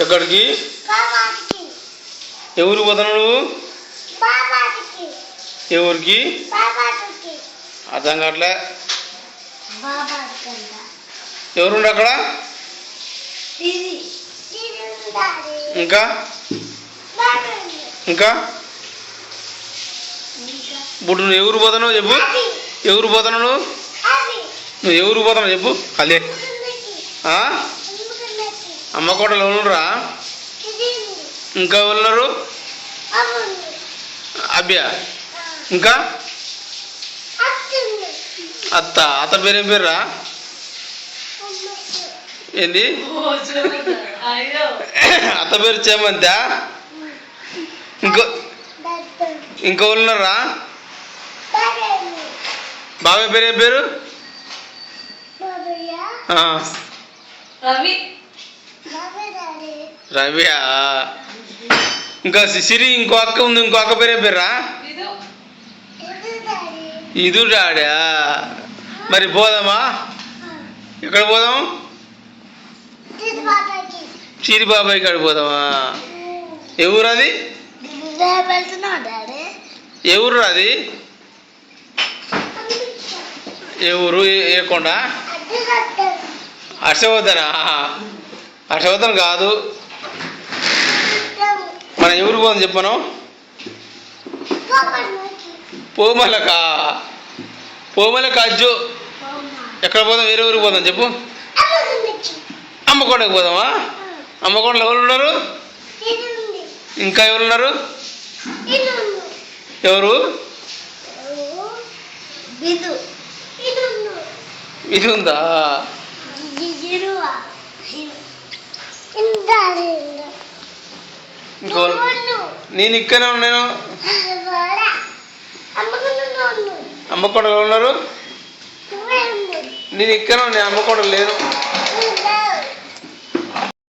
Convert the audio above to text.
ఎక్కడికి? ఎవరు పోతున్నావు నువ్వు? ఎవరికి అర్థం కావట్లే. ఎవరుండ అక్కడ? ఇంకా ఇంకా ఇప్పుడు నువ్వు ఎవరు పోతున్నావు చెప్పు? ఎవరు పోతున్నావు నువ్వు? నువ్వు ఎవరు పోతున్నావు చెప్పు? అదే అమ్మ కోటలు ఎవరురా? ఇంకా ఎవరున్నారు? అబ్బా ఇంకా అత్త పేరేం పేరురా? ఏంది అత్త పేరు చేమంతా? ఇంకో ఉన్నారా? బాబాయ్ పేరు ఏం పేరు? రవియా? ఇంకా సిరి ఇంకో అక్క ఉంది, ఇంకో అక్క పేరు ఏం పేరురా? ఇది డాడా. మరి పోదామా? ఎక్కడ పోదాం? చిరి బాబాయ్ కాడ పోదామా? ఎవరు అది? ఎవరు అది? ఎవరు? ఏకొండ? హర్షవర్ధనా? హర్షవర్ధన్ కాదు. మనం ఎవరు పోదాం చెప్పను? పోమలకా? పోమలక అజ్జు. ఎక్కడ పోదాం? వేరే ఊరికి పోదాం చెప్పు. అమ్మకొండకి పోదామా? అమ్మకొండలో ఎవరు ఉన్నారు? ఇంకా ఎవరు ఉన్నారు? ఎవరు? ఇది ఉందా? ఇంకో నేను ఇక్కడనే ఉన్నాను. అమ్మకొండలో ఉన్నారు. నేను ఇక్కడ అమ్మకొండలు లేను.